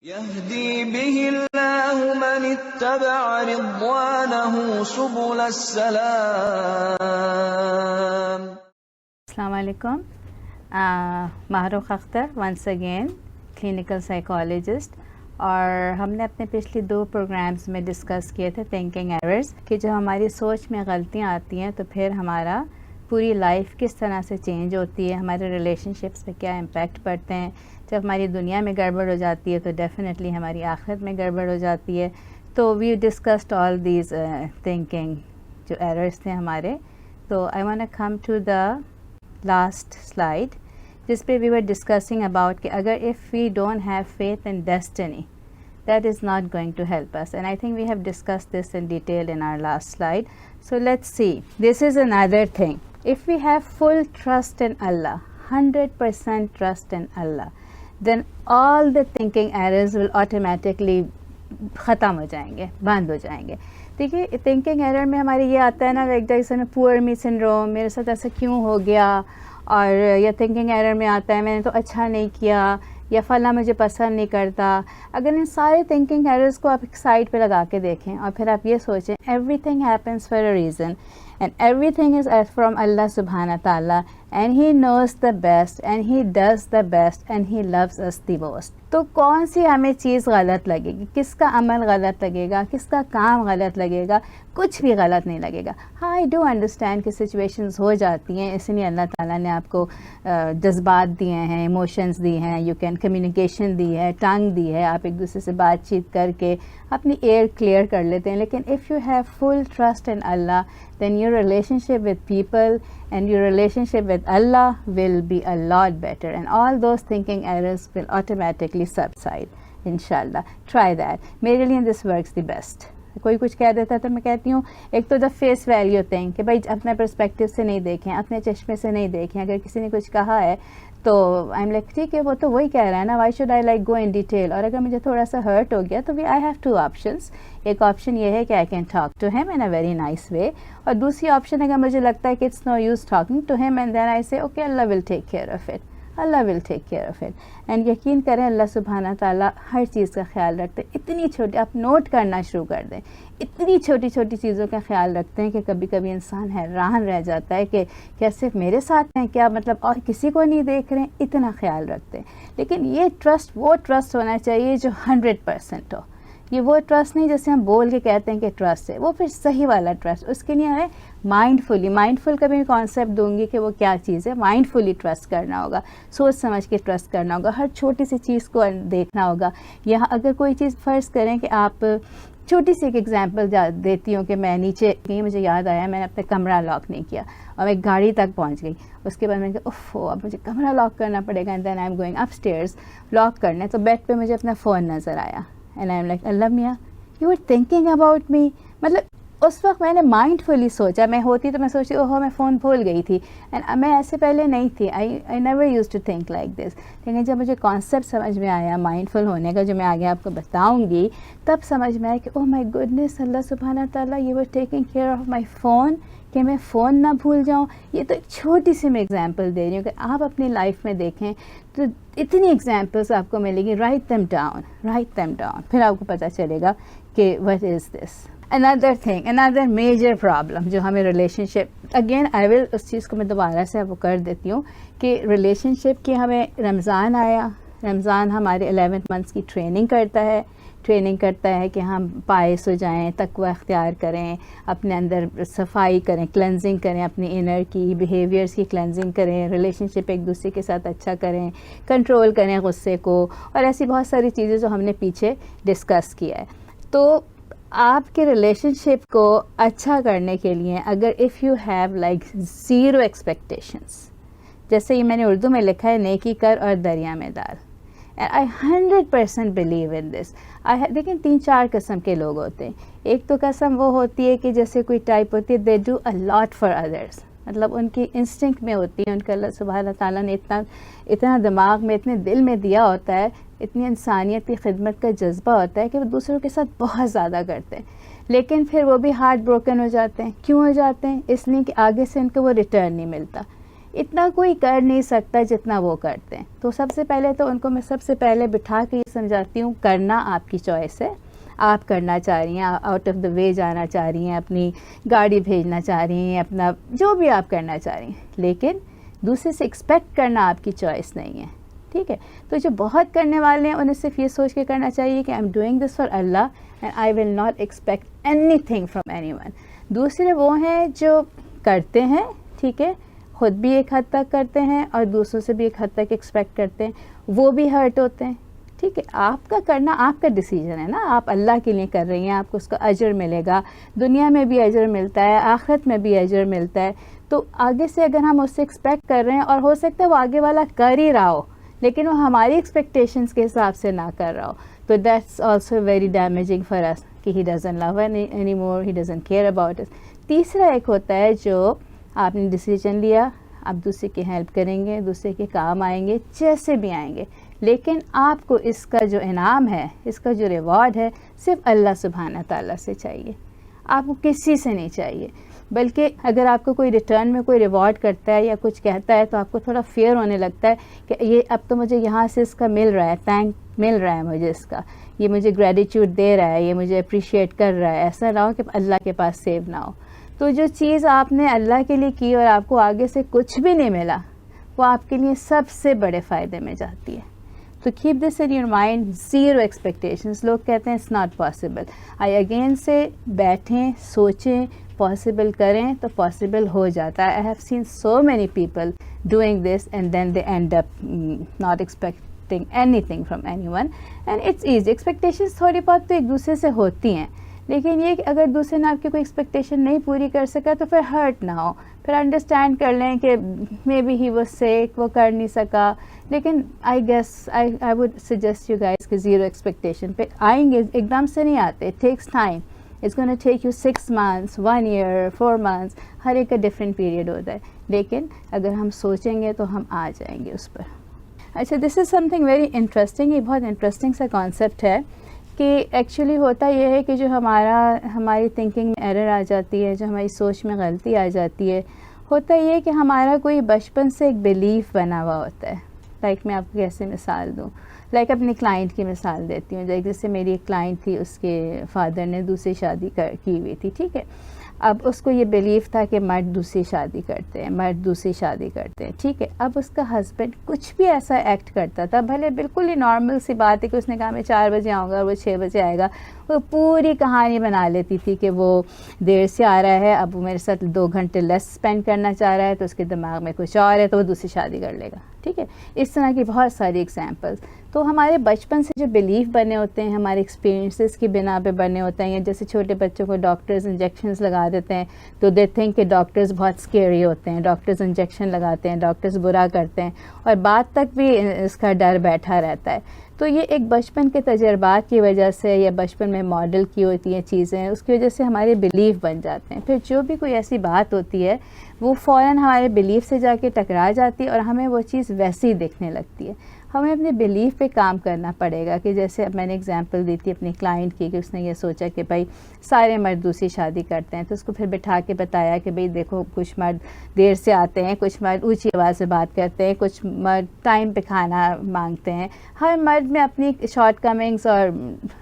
يهدي به الله من اتبع رضوانه سبل السلام. السلام علیکم. Maroof Akhtar once again clinical psychologist, اور ہم نے اپنے پچھلی 2 پروگرامز میں ڈسکس کیے تھے تھنکنگ ایررز، کہ جب ہماری سوچ میں غلطیاں آتی ہیں تو پھر ہمارا پوری لائف کس طرح سے چینج ہوتی ہے، ہمارے ریلیشن شپس پہ کیا امپیکٹ پڑتے ہیں. جب ہماری دنیا میں گڑبڑ ہو جاتی ہے تو ڈیفینیٹلی ہماری آخرت میں گڑبڑ ہو جاتی ہے. تو we discussed all these thinking جو ایررز تھے ہمارے. تو I want to come to the last slide جس پہ وی ور ڈسکسنگ اباؤٹ کہ اگر if we don't have faith in destiny that is not going to help us, and I think we have discussed this in detail in our last slide. So let's see, this is another thing. If we have full trust in Allah, 100% trust in Allah, then all the thinking errors will automatically ختم ہو جائیں گے، بند ہو جائیں گے. دیکھیے thinking error میں ہمارے یہ آتا ہے نا ایک جیسے میں پور می سنڈروم، میرے ساتھ ایسا کیوں ہو گیا، اور یا تھنکنگ ایرر میں آتا ہے میں نے تو اچھا نہیں کیا، یا فلاں مجھے پسند نہیں کرتا. اگر ان سارے تھنکنگ ایررز کو آپ ایک سائڈ پہ لگا کے دیکھیں اور پھر آپ یہ سوچیں everything happens for a reason and everything is from Allah سبحانہ تعالیٰ and he knows the best and he does the best and he loves us the most. تو کون سی ہمیں چیز غلط لگے گی، کس کا عمل غلط لگے گا، کس کا کام غلط لگے گا؟ کچھ بھی غلط نہیں لگے گا. ہاں آئی ڈو انڈرسٹینڈ کہ سچویشنز ہو جاتی ہیں، اس لیے اللہ تعالیٰ نے آپ کو جذبات دیے ہیں، ایموشنز دی ہیں، یو کین کمیونیکیشن دی ہے، ٹنگ دی ہے، آپ ایک دوسرے سے بات چیت کر کے اپنی ایئر کلیئر کر لیتے ہیں. لیکن if you have full trust in Allah then your relationship with people and your relationship with Allah will be a lot better, and all those thinking errors will automatically subside. Inshallah, try that. میرے لیے this works the best. کوئی کچھ کہہ دیتا ہے تو میں کہتی ہوں ایک تو دا فیس ویلیو تھنگ کہ بھائی اپنے پرسپیکٹیو سے نہیں دیکھیں، اپنے چشمے سے نہیں دیکھیں. اگر کسی نے کچھ کہا ہے تو آئی ایم لائک ٹھیک ہے وہ تو وہی کہہ رہا ہے نا، why should I like go in detail. اور اگر مجھے تھوڑا سا ہرٹ ہو گیا تو آئی ہیو 2 آپشنس. ایک آپشن یہ ہے کہ I can talk to him in a very nice way, اور دوسری آپشن اگر مجھے لگتا ہے کہ it's no use talking to him and then I say okay Allah will take care of it, Allah will take care of it. And یقین کریں اللہ سبحانہ تعالیٰ ہر چیز کا خیال رکھتے ہیں. اتنی چھوٹی آپ نوٹ کرنا شروع کر دیں، اتنی چھوٹی چھوٹی چیزوں کا خیال رکھتے ہیں کہ کبھی کبھی انسان حیران رہ جاتا ہے کہ کیا صرف میرے ساتھ ہیں، کیا مطلب اور کسی کو نہیں دیکھ رہے ہیں. اتنا خیال رکھتے ہیں. لیکن یہ ٹرسٹ وہ ٹرسٹ ہونا چاہیے جو 100% ہو. یہ وہ ٹرسٹ نہیں جیسے ہم بول کے کہتے ہیں کہ ٹرسٹ ہے، وہ پھر صحیح والا ٹرسٹ. اس کے لیے ہمیں مائنڈ فل کا بھی کانسیپٹ دوں گی کہ وہ کیا چیز ہے. مائنڈ فلی ٹرسٹ کرنا ہوگا، سوچ سمجھ کے ٹرسٹ کرنا ہوگا، ہر چھوٹی سی چیز کو دیکھنا ہوگا. یہاں اگر کوئی چیز فرض کریں کہ آپ چھوٹی سی ایک ایگزامپل دیتی ہوں کہ میں نیچے گئی، مجھے یاد آیا میں نے اپنا کمرہ لاک نہیں کیا اور میں گاڑی تک پہنچ گئی. اس کے بعد میں نے کہا اوف اب مجھے کمرہ لاک کرنا پڑے گا، and then I am going up stairs lock کرنے. تو بیڈ پہ مجھے اپنا فون نظر آیا and I am like Allah میاں you are thinking about me. مطلب اس وقت میں نے مائنڈ فلی سوچا. میں ہوتی تو میں سوچتی اوہو میں فون بھول گئی تھی، اینڈ میں ایسے پہلے نہیں تھی. I never used to think like this. لیکن جب مجھے کانسیپٹ سمجھ میں آیا مائنڈ فل ہونے کا، جو میں آگے آپ کو بتاؤں گی، تب سمجھ میں آیا کہ اوہ مائی گڈنس اللہ سبحانہ تعالیٰ you are taking care of my phone, کہ میں فون نہ بھول جاؤں. یہ تو ایک چھوٹی سی میں ایگزامپل دے رہی ہوں کہ آپ اپنی لائف میں دیکھیں تو اتنی ایگزامپلس آپ کو ملے گی. رائٹ دیم ڈاؤن پھر آپ کو پتہ چلے گا کہ what is this. another major problem جو ہمیں ریلیشن شپ، اگین آئی ول اس چیز کو میں دوبارہ سے وہ کر دیتی ہوں کہ ریلیشن شپ کی ہمیں رمضان آیا، رمضان ہمارے 11 months کی ٹریننگ کرتا ہے کہ ہم پائس ہو جائیں، تقوی اختیار کریں، اپنے اندر صفائی کریں، کلینزنگ کریں، اپنی انر کی بیہیویئرس کی کلینزنگ کریں، ریلیشن شپ ایک دوسرے کے ساتھ اچھا کریں، کنٹرول کریں غصے کو، اور ایسی بہت ساری چیزیں جو ہم نے پیچھے ڈسکس کیا ہے. تو آپ کے ریلیشن شپ کو اچھا کرنے کے لیے اگر if you have like 0 expectations, جیسے یہ میں نے اردو میں لکھا ہے نیکی کر اور دریا میں ڈال. آئی 100% بلیو ان دس. لیکن 3-4 قسم کے لوگ ہوتے ہیں. ایک تو قسم وہ ہوتی ہے کہ جیسے کوئی ٹائپ ہوتی ہے they do a lot for others, مطلب ان کی انسٹنکٹ میں ہوتی ہے، ان کا اللہ سبحانہ تعالیٰ نے اتنا دماغ میں اتنے دل میں دیا ہوتا ہے، اتنی انسانیت کی خدمت کا جذبہ ہوتا ہے کہ وہ دوسروں کے ساتھ بہت زیادہ کرتے ہیں. لیکن پھر وہ بھی ہارٹ بروکن ہو جاتے ہیں. کیوں ہو جاتے ہیں؟ اس لیے کہ آگے سے ان کو وہ ریٹرن نہیں ملتا. اتنا کوئی کر نہیں سکتا جتنا وہ کرتے ہیں. تو سب سے پہلے تو ان کو میں سب سے پہلے بٹھا کے یہ سمجھاتی ہوں کرنا آپ کی چوائس ہے. آپ کرنا چاہ رہی ہیں, آؤٹ آف دا وے جانا چاہ رہی ہیں, اپنی گاڑی بھیجنا چاہ رہی ہیں, اپنا جو بھی آپ کرنا چاہ رہی ہیں, لیکن دوسرے سے ایکسپیکٹ کرنا آپ کی چوائس نہیں ہے. ٹھیک ہے, تو جو بہت کرنے والے ہیں انہیں صرف یہ سوچ کے کرنا چاہیے کہ آئی am doing this for Allah and I will not expect any thing from any one. دوسرے وہ ہیں جو کرتے ہیں, ٹھیک ہے, خود بھی ایک حد تک کرتے ہیں اور دوسروں سے بھی ایک حد تک ایکسپیکٹ کرتے ہیں, وہ بھی ہرٹ ہوتے ہیں. ٹھیک ہے, آپ کا کرنا آپ کا ڈیسیجن ہے نا, آپ اللہ کے لیے کر رہی ہیں, آپ کو اس کا اجر ملے گا, دنیا میں بھی اجر ملتا ہے, آخرت میں بھی اجر ملتا ہے. تو آگے سے اگر ہم اس سے ایکسپیکٹ کر رہے ہیں اور ہو سکتا ہے وہ آگے والا کر ہی رہا ہو لیکن وہ ہماری ایکسپیکٹیشنس کے حساب سے نہ کر رہا ہو, تو that's also very damaging for us کہ he doesn't love anymore, he doesn't care about us. تیسرا ایک ہوتا ہے جو آپ نے ڈیسیجن لیا, آپ دوسرے کی ہیلپ کریں گے, دوسرے کے کام آئیں گے, جیسے بھی آئیں گے, لیکن آپ کو اس کا جو انعام ہے, اس کا جو ریوارڈ ہے, صرف اللہ سبحانہ تعالیٰ سے چاہیے, آپ کو کسی سے نہیں چاہیے. بلکہ اگر آپ کو کوئی ریٹرن میں کوئی ریوارڈ کرتا ہے یا کچھ کہتا ہے تو آپ کو تھوڑا فیئر ہونے لگتا ہے کہ یہ اب تو مجھے یہاں سے اس کا مل رہا ہے, تھینک مل رہا ہے مجھے اس کا, یہ مجھے گریٹیٹیوڈ دے رہا ہے, یہ مجھے اپریشیٹ کر رہا ہے. ایسا نہ ہو کہ اللہ کے پاس سیو نہ ہو. تو جو چیز آپ نے اللہ کے لیے کی اور آپ کو آگے سے کچھ بھی نہیں ملا, وہ آپ کے لیے سب سے بڑے فائدے میں جاتی ہے. تو keep this in your mind, zero expectations. لوگ کہتے ہیں اٹس ناٹ پاسبل. آئی اگین سے بیٹھیں, سوچیں, پاسبل کریں تو پاسبل ہو جاتا ہے. I have seen so many people doing this and then they end up not expecting anything from anyone, and it's easy. Expectations تھوڑی بہت تو ایک دوسرے سے ہوتی ہیں, لیکن یہ کہ اگر دوسرے نے آپ کی کوئی ایکسپیکٹیشن نہیں پوری کر سکا تو پھر ہرٹ نہ ہو, پھر انڈرسٹینڈ کر لیں کہ مے بی ہی واز سیک, وہ کر نہیں سکا. لیکن I guess I would suggest you guys کہ زیرو ایکسپیکٹیشن پہ آئیں گے, ایک دم سے نہیں آتے. It takes time. It's gonna take you 6 months, 1 year, 4 months, ہر ایک کا ڈفرینٹ پیریڈ ہوتا ہے. لیکن اگر ہم سوچیں گے تو ہم آ جائیں گے اس پر. اچھا, دس از سم تھنگ ویری انٹرسٹنگ. یہ بہت انٹرسٹنگ سا کانسیپٹ ہے کہ ایکچولی ہوتا یہ ہے کہ جو ہماری تھنکنگ میں ایرر آ جاتی ہے, جو ہماری سوچ میں غلطی آ جاتی ہے, ہوتا یہ ہے کہ ہمارا کوئی بچپن سے ایک بلیف بنا ہوا ہوتا ہے. لائک میں آپ کو کیسے مثال دوں, لائک اپنی کلائنٹ کی مثال دیتی ہوں. جیسے میری ایک کلائنٹ تھی, اس کے فادر نے دوسری شادی کی ہوئی تھی. ٹھیک ہے, اب اس کو یہ بلیف تھا کہ مرد دوسری شادی کرتے ہیں, مرد دوسری شادی کرتے ہیں. ٹھیک ہے, اب اس کا ہسبینڈ کچھ بھی ایسا ایکٹ کرتا تھا, بھلے بالکل ہی نارمل سی بات ہے کہ اس نے کہا میں 4 بجے آؤں گا اور وہ 6 بجے آئے گا, وہ پوری کہانی بنا لیتی تھی کہ وہ دیر سے آ رہا ہے, اب وہ میرے ساتھ 2 گھنٹے لیس اسپینڈ کرنا چاہ رہا ہے, تو اس کے دماغ میں کچھ اور ہے, تو وہ دوسری شادی کر لے گا. ٹھیک ہے, اس طرح کی بہت ساری ایگزامپلس. تو ہمارے بچپن سے جو بلیف بنے ہوتے ہیں, ہمارے ایکسپیرینسز کی بنا پہ بنے ہوتے ہیں. یا جیسے چھوٹے بچوں کو ڈاکٹرز انجیکشنز لگا دیتے ہیں تو دے تھنک کہ ڈاکٹرز بہت اسکیری ہوتے ہیں, ڈاکٹرز انجیکشن لگاتے ہیں, ڈاکٹرز برا کرتے ہیں, اور بعد تک بھی اس کا ڈر بیٹھا رہتا ہے. تو یہ ایک بچپن کے تجربات کی وجہ سے یا بچپن میں ماڈل کی ہوتی ہیں چیزیں, اس کی وجہ سے ہمارے بلیف بن جاتے ہیں. پھر جو بھی کوئی ایسی بات ہوتی ہے وہ فوراً ہمارے بلیف سے جا کے ٹکرا جاتی ہے اور ہمیں وہ چیز ویسی ہی دکھنے لگتی ہے. ہمیں اپنے بلیف پہ کام کرنا پڑے گا. کہ جیسے اب میں نے ایگزامپل دی تھی اپنی کلائنٹ کی کہ اس نے یہ سوچا کہ بھائی سارے مرد دوسری شادی کرتے ہیں, تو اس کو پھر بٹھا کے بتایا کہ بھئی دیکھو کچھ مرد دیر سے آتے ہیں, کچھ مرد اونچی آواز سے بات کرتے ہیں, کچھ مرد ٹائم پہ کھانا مانگتے ہیں. ہر مرد میں اپنی شارٹ کمنگس اور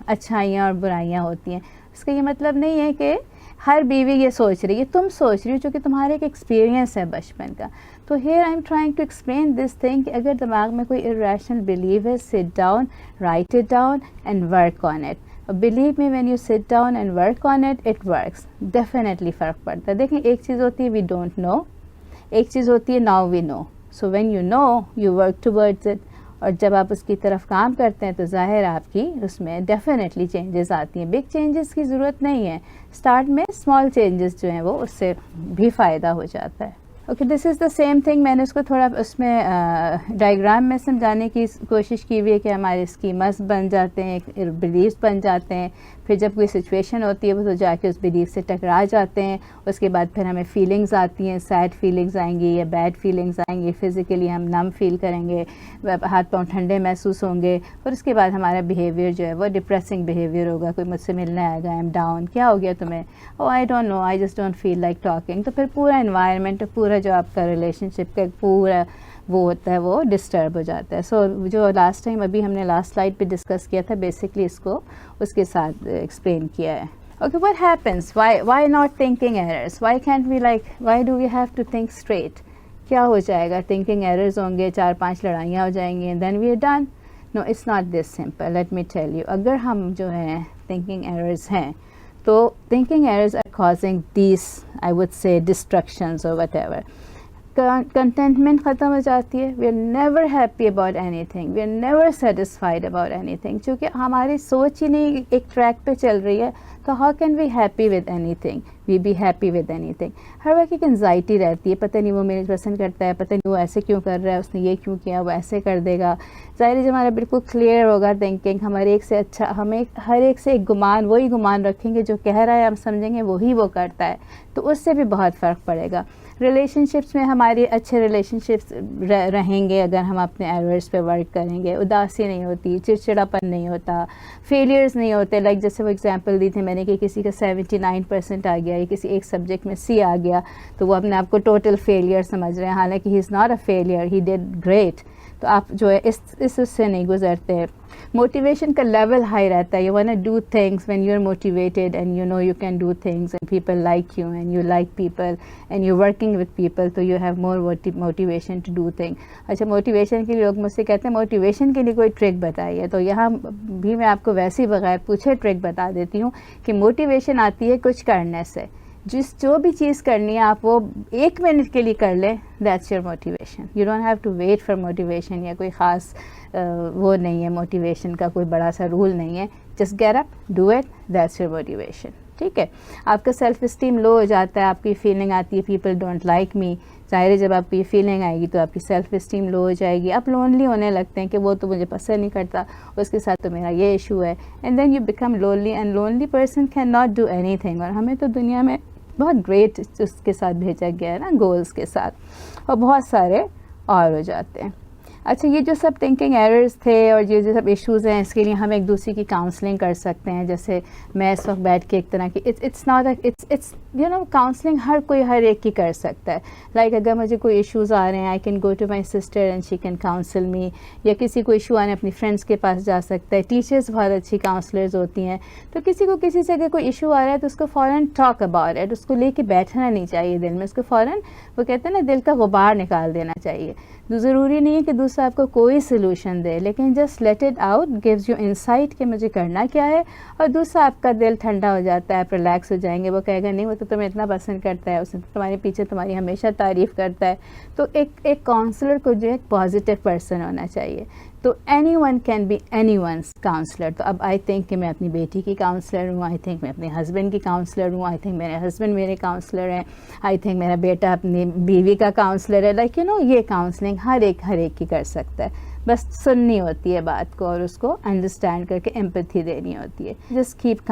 اچھائیاں اور برائیاں ہوتی ہیں. اس کا یہ مطلب نہیں ہے کہ ہر بیوی یہ سوچ رہی ہے, تم سوچ رہی ہو, چونکہ تمہارے ایک ایکسپیرینس ہے بچپن کا. تو here I am trying to explain this thing کہ اگر دماغ میں کوئی irrational belief ہے, sit down, write it down and work on it. Believe me, when you sit down and work on it, it works. Definitely فرق پڑتا ہے. دیکھیں ایک چیز ہوتی ہے we don't know, ایک چیز ہوتی ہے now we know. So when you know, you work towards it. اور جب آپ اس کی طرف کام کرتے ہیں تو ظاہر آپ کی اس میں ڈیفینیٹلی چینجز آتی ہیں. بگ چینجز کی ضرورت نہیں ہے, اسٹارٹ میں اسمال چینجز جو ہیں وہ اس سے بھی فائدہ ہو جاتا ہے. Okay, this is the same thing. میں نے اس کو تھوڑا اس میں ڈائیگرام میں سمجھانے کی کوشش کی ہوئی ہے کہ ہمارے اسکیماز بن جاتے ہیں, بلیفس بن جاتے ہیں. پھر جب کوئی سچویشن ہوتی ہے وہ تو جا کے اس بلیف سے ٹکرا جاتے ہیں. اس کے بعد پھر ہمیں فیلنگز آتی ہیں, سیڈ فیلنگز آئیں گی یا بیڈ فیلنگز آئیں گی. فزیکلی ہم نم فیل کریں گے, ہاتھ پاؤں ٹھنڈے محسوس ہوں گے, اور اس کے بعد ہمارا بیہیویئر جو ہے وہ ڈپریسنگ بیہیویئر ہوگا. کوئی مجھ سے ملنے آئے گا, آئی ایم ڈاؤن, کیا ہو گیا تمہیں, oh I don't know, I just don't feel like talking. تو پھر پورا انوائرمنٹ, پورا پورا جو آپ کا ریلیشن شپ کا پورا وہ ہوتا ہے وہ ڈسٹرب ہو جاتا ہے. سو جو لاسٹ ٹائم ابھی ہم نے لاسٹ سلائڈ پہ ڈسکس کیا تھا بیسکلی اس کو اس کے ساتھ ایکسپلین کیا ہے. Okay, what happens? Why not thinking errors? Why can't we why do we have to think straight? کیا ہو جائے گا, thinking errors ہوں گے, 4-5 لڑائیاں ہو جائیں گی and then we are done. No, it's not this simple. Let me tell you. اگر ہم جو ہیں thinking errors ہیں تو thinking errors are causing these, I would say, destructions or whatever. Contentment ختم ہو جاتی ہے. We are never happy about anything, we are never satisfied about anything. چونکہ ہماری سوچ ہی نہیں ایک ٹریک پہ چل رہی ہے تو how can we happy with anything, we be happy with anything. ہر وقت ایک انزائٹی رہتی ہے, پتہ نہیں وہ میرے پسند کرتا ہے, پتہ نہیں وہ ایسے کیوں کر رہا ہے, اس نے یہ کیوں کیا, وہ ایسے کر دے گا. ظاہر ہے جب ہمارا بالکل کلیئر ہوگا تھنکنگ, ہمارے ایک سے اچھا, ہمیں ہر ایک سے ایک گمان, وہی گمان رکھیں گے جو کہہ رہا ہے ہم سمجھیں گے وہی وہ کرتا ہے, تو اس سے بھی بہت فرق پڑے گا. ریلیشن شپس میں ہماری اچھے ریلیشن شپس رہیں گے اگر ہم اپنے ایررز پہ ورک کریں گے. اداسی نہیں ہوتی, چڑچڑاپن نہیں ہوتا, فیلیئرز نہیں ہوتے. لائک جیسے وہ ایگزامپل دی تھی میں نے کہ کسی کا 79% آ گیا یا کسی ایک سبجیکٹ میں C آ گیا تو وہ اپنے آپ کو ٹوٹل فیلیئر سمجھ رہے ہیں, حالانکہ he is not a failure, he did great. تو آپ جو ہے اس سے نہیں گزرتے. موٹیویشن کا لیول ہائی رہتا ہے. You want to do things when you are motivated and you know you can do things and people like you and you like people and you working with people, تو you have more motivation to do thing. اچھا, motivation کے لیے لوگ مجھ سے کہتے ہیں motivation کے لیے کوئی ٹرک بتائیے, تو یہاں بھی میں آپ کو ویسے بغیر پوچھے ٹرک بتا دیتی ہوں کہ موٹیویشن آتی ہے کچھ کرنے سے. جو بھی چیز کرنی ہے آپ وہ 1 منٹ کے لیے کر لیں, that's your motivation. You don't have to wait for motivation, یا کوئی خاص وہ نہیں ہے موٹیویشن کا, کوئی بڑا سا رول نہیں ہے. Just get up, do it, that's your motivation. ٹھیک ہے. آپ کا سیلف اسٹیم لو ہو جاتا ہے, آپ کی فیلنگ آتی ہے پیپل ڈونٹ لائک می. ظاہر ہے جب آپ کی یہ فیلنگ آئے گی تو آپ کی سیلف اسٹیم لو ہو جائے گی, آپ لونلی ہونے لگتے ہیں کہ وہ تو مجھے پسند نہیں کرتا, اس کے ساتھ تو میرا یہ ایشو ہے, and then you become lonely, and lonely person can not do anything. اور ہمیں تو دنیا میں بہت گریٹ اس کے ساتھ بھیجا گیا ہے نا, گولز کے ساتھ, اور بہت سارے اور ہو جاتے ہیں. اچھا, یہ جو سب تھنکنگ ایررز تھے اور یہ جو سب ایشوز ہیں اس کے لیے ہم ایک دوسرے کی کاؤنسلنگ کر سکتے ہیں. جیسے میں اس وقت بیٹھ کے ایک طرح کی it's not it's you know counselling ہر ایک کی کر سکتا ہے. لائک اگر مجھے کوئی ایشوز آ رہے ہیں, I can go to my sister and she can counsel me, یا کسی کو ایشو آنے اپنی فرینڈس کے پاس جا سکتا ہے. ٹیچرز بہت اچھی کاؤنسلرز ہوتی ہیں, تو کسی سے اگر کوئی ایشو آ رہا ہے تو اس کو فوراً ٹاک اباؤٹ اٹ, اس کو لے کے بیٹھنا نہیں چاہیے دل میں, اس کو فوراً وہ کہتے ہیں نا دل کا غبار نکال دینا چاہیے. ضروری نہیں ہے کہ دوسرا آپ کو کوئی سلوشن دے, لیکن just let it out, gives you insight کہ مجھے کرنا کیا ہے, اور دوسرا آپ کا دل ٹھنڈا ہو جاتا ہے, آپ ریلیکس ہو جائیں گے. وہ کہے گا نہیں وہ تو تمہیں اتنا پسند کرتا ہے, اس نے تمہارے پیچھے تمہاری ہمیشہ تعریف کرتا ہے. تو ایک کاؤنسلر کو جو ہے ایک پازیٹیو پرسن ہونا چاہیے. تو anyone can be anyone's counsellor. تو اب آئی تھنک کہ میں اپنی بیٹی کی کاؤنسلر ہوں, آئی تھنک میں اپنے ہسبینڈ کی کاؤنسلر ہوں, آئی تھنک میرے ہسبینڈ میرے کاؤنسلر ہیں, آئی تھنک میرا بیٹا اپنی بیوی کا کاؤنسلر ہے. لائک یو نو یہ کاؤنسلنگ ہر ایک کی کر سکتا ہے. بس سننی ہوتی ہے بات کو اور اس کو انڈرسٹینڈ کر کے ایمپتھی دینی ہوتی ہے. جسٹ کیپ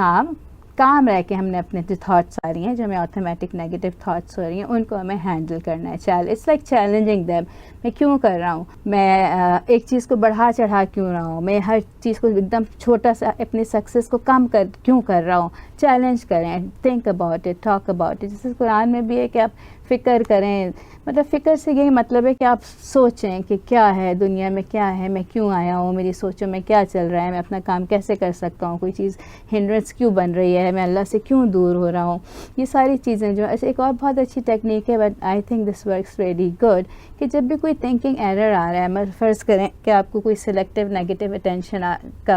کام رہ کے ہم نے اپنے جو تھاٹس آ رہی ہیں, جو ہمیں آٹومیٹک نیگیٹو تھاٹس ہو رہی ہیں, ان کو ہمیں ہینڈل کرنا ہے. It's like challenging them. میں کیوں کر رہا ہوں, میں ایک چیز کو بڑھا چڑھا کیوں رہا ہوں, میں ہر چیز کو ایک دم چھوٹا سا اپنی سکسیس کو کم کیوں کر رہا ہوں. چیلنج کریں, think about it, talk about it. جیسے قرآن میں بھی ہے کہ آپ فکر کریں, مطلب فکر سے یہی مطلب ہے کہ آپ سوچیں کہ کیا ہے دنیا میں, کیا ہے, میں کیوں آیا ہوں, میری سوچوں میں کیا چل رہا ہے, میں اپنا کام کیسے کر سکتا ہوں, کوئی چیز ہنڈرنس کیوں بن رہی ہے, میں اللہ سے کیوں دور ہو رہا ہوں. یہ ساری چیزیں جو ایک اور بہت اچھی ٹیکنیک ہے, but I think this works very good, کہ جب بھی کوئی تھنکنگ ایرر آ رہا ہے, فرض کریں کہ آپ کو کوئی سلیکٹیو نیگیٹو اٹینشن کا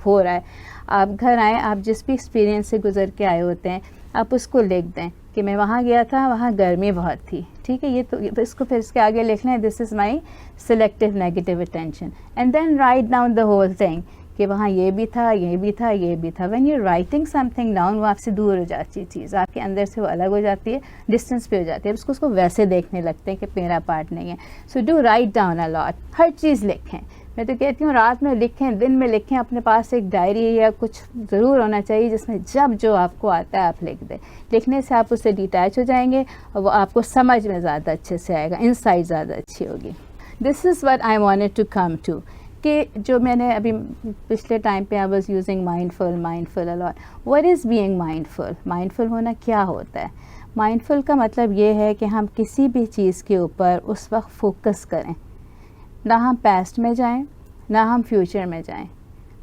ہو رہا ہے, آپ گھر آئیں, آپ جس بھی ایکسپیرینس سے گزر کے آئے ہوتے ہیں آپ اس کو لکھ دیں کہ میں وہاں گیا تھا, وہاں گرمی بہت تھی. ٹھیک ہے, یہ تو اس کو پھر اس کے آگے لکھ لیں, this is my selective negative attention, and then write down the whole thing کہ وہاں یہ بھی تھا, یہ بھی تھا, یہ بھی تھا. When you writing some thing down, وہ آپ سے دور ہو جاتی ہے چیز, آپ کے اندر سے وہ الگ ہو جاتی ہے, ڈسٹینس پہ ہو جاتی ہے, اس کو ویسے دیکھنے لگتے ہیں کہ میرا پارٹ نہیں ہے. So do write down a lot, ہر چیز لکھیں. میں تو کہتی ہوں رات میں لکھیں, دن میں لکھیں, اپنے پاس ایک ڈائری یا کچھ ضرور ہونا چاہیے جس میں جب جو آپ کو آتا ہے آپ لکھ دیں. لکھنے سے آپ اس سے ڈیٹیچ ہو جائیں گے اور وہ آپ کو سمجھ میں زیادہ اچھے سے آئے گا, انسائٹ زیادہ اچھی ہوگی. This is what I wanted to come to, کہ جو میں نے ابھی پچھلے ٹائم پہ I was using mindful a lot. What is being mindful? Mindful ہونا کیا ہوتا ہے؟ مائنڈفل کا مطلب یہ ہے کہ ہم کسی بھی چیز کے اوپر اس وقت فوکس کریں، نہ ہم پاسٹ میں جائیں نہ ہم فیوچر میں جائیں،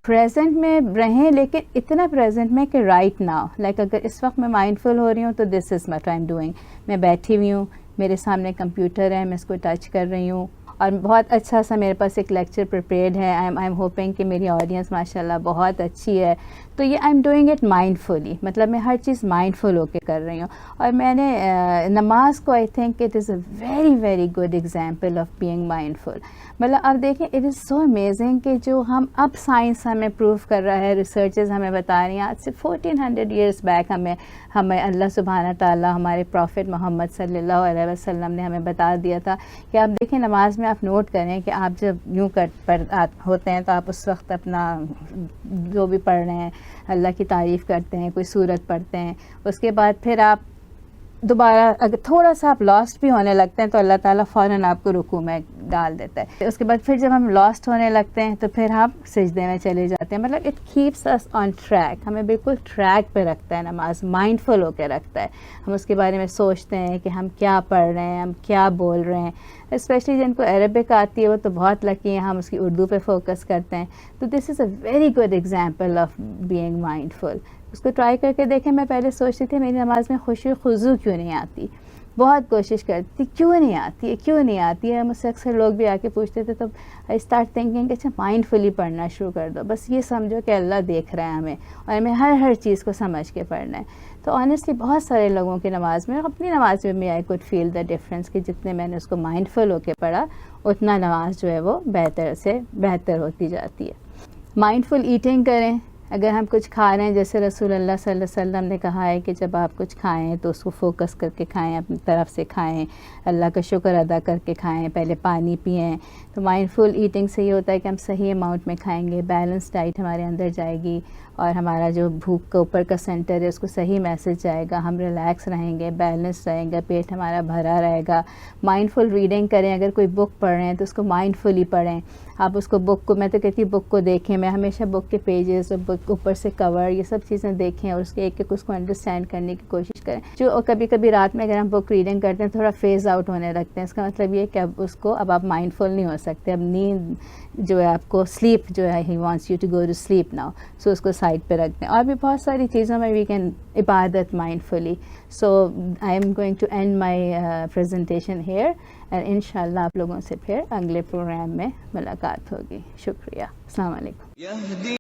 پریزنٹ میں رہیں لیکن اتنا پریزنٹ میں کہ رائٹ ناؤ، لائک اگر اس وقت میں مائنڈفل ہو رہی ہوں تو this is what I am doing, میں بیٹھی ہوئی ہوں، میرے سامنے کمپیوٹر ہے، میں اس کو ٹچ کر رہی ہوں اور بہت اچھا سا میرے پاس ایک لیکچر پریپیئرڈ ہے، آئی ایم ہوپنگ کہ میری آڈینس ماشاء اللہ بہت اچھی ہے، تو یہ آئی ایم ڈوئنگ اٹ مائنڈفلی، مطلب میں ہر چیز مائنڈفل ہو کے کر رہی ہوں. اور میں نے نماز کو I think it is a very very good example of being mindful. مطلب اب دیکھیں اٹ از سو امیزنگ کہ جو ہم اب سائنس ہمیں پروف کر رہا ہے، ریسرچز ہمیں بتا رہی ہیں، آج سے 1400 ایئرس بیک ہمیں اللہ سبحانہ تعالیٰ ہمارے پروفٹ محمد صلی اللہ علیہ وسلم نے ہمیں بتا دیا تھا کہ آپ دیکھیں نماز میں آپ نوٹ کریں کہ آپ جب یوں ہوتے ہیں تو آپ اس وقت اپنا جو بھی پڑھ رہے ہیں اللہ کی تعریف کرتے ہیں، کوئی سورت پڑھتے ہیں، اس کے بعد پھر آپ دوبارہ اگر تھوڑا سا آپ لاسٹ بھی ہونے لگتے ہیں تو اللہ تعالیٰ فوراً آپ کو رکوع میں ڈال دیتا ہے. اس کے بعد پھر جب ہم لاسٹ ہونے لگتے ہیں تو پھر ہم سجدے میں چلے جاتے ہیں. مطلب it keeps us on track, ہمیں بالکل ٹریک پہ رکھتا ہے نماز، مائنڈفل ہو کے رکھتا ہے. ہم اس کے بارے میں سوچتے ہیں کہ ہم کیا پڑھ رہے ہیں، ہم کیا بول رہے ہیں. اسپیشلی جن کو عربک آتی ہے وہ تو بہت لکی ہیں، ہم اس کی اردو پہ فوکس کرتے ہیں. تو this is a very good example of being mindful. اس کو ٹرائی کر کے دیکھیں. میں پہلے سوچتی تھی میری نماز میں خشوع خضوع کیوں نہیں آتی، بہت کوشش کرتی تھی کیوں نہیں آتی ہے. مجھ سے اکثر لوگ بھی آ کے پوچھتے تھے، تب آئی اسٹارٹ تھنکنگ کہ اچھا مائنڈفلی پڑھنا شروع کر دو، بس یہ سمجھو کہ اللہ دیکھ رہا ہے ہمیں اور ہمیں ہر چیز کو سمجھ کے پڑھنا ہے. تو آنیسٹلی بہت سارے لوگوں کی نماز میں، اپنی نماز میں I could feel the difference کہ جتنے میں نے اس کو مائنڈفل ہو کے پڑھا اتنا نماز جو ہے وہ بہتر سے بہتر ہوتی جاتی ہے. مائنڈفل ایٹنگ کریں. اگر ہم کچھ کھا رہے ہیں، جیسے رسول اللہ صلی اللہ علیہ وسلم نے کہا ہے کہ جب آپ کچھ کھائیں تو اس کو فوکس کر کے کھائیں، اپنی طرف سے کھائیں، اللہ کا شکر ادا کر کے کھائیں، پہلے پانی پئیں. تو مائنڈفل ایٹنگ سے یہ ہوتا ہے کہ ہم صحیح اماؤنٹ میں کھائیں گے، بیلنس ڈائٹ ہمارے اندر جائے گی اور ہمارا جو بھوک کا اوپر کا سینٹر ہے اس کو صحیح میسج جائے گا، ہم ریلیکس رہیں گے، بیلنس رہیں گا، پیٹ ہمارا بھرا رہے گا. مائنڈفل ریڈنگ کریں. اگر کوئی بک پڑھ رہے ہیں تو اس کو مائنڈفلی پڑھیں. آپ اس کو بک کو، میں تو کہتی ہوں بک کو دیکھیں. میں ہمیشہ بک کے پیجز اور بک اوپر سے کور یہ سب چیزیں دیکھیں اور اس کے ایک اس کو انڈرسٹینڈ کرنے کی کوشش کریں. جو کبھی کبھی رات میں اگر ہم بک ریڈنگ کرتے ہیں تھوڑا فیز آؤٹ ہونے لگتے ہیں، اس کا مطلب یہ کہ اب آپ مائنڈفل نہیں ہو سکتے. اب نیند جو ہے آپ کو، سلیپ جو ہے، he wants you to go to sleep now, so اس کو سائڈ پہ رکھ دیں. اور بھی بہت ساری چیزوں میں وی کین عبادت mindfully. So I am going to end my presentation here اور انشاءاللہ آپ لوگوں سے پھر اگلے پروگرام میں ملاقات ہوگی. شکریہ. السلام علیکم.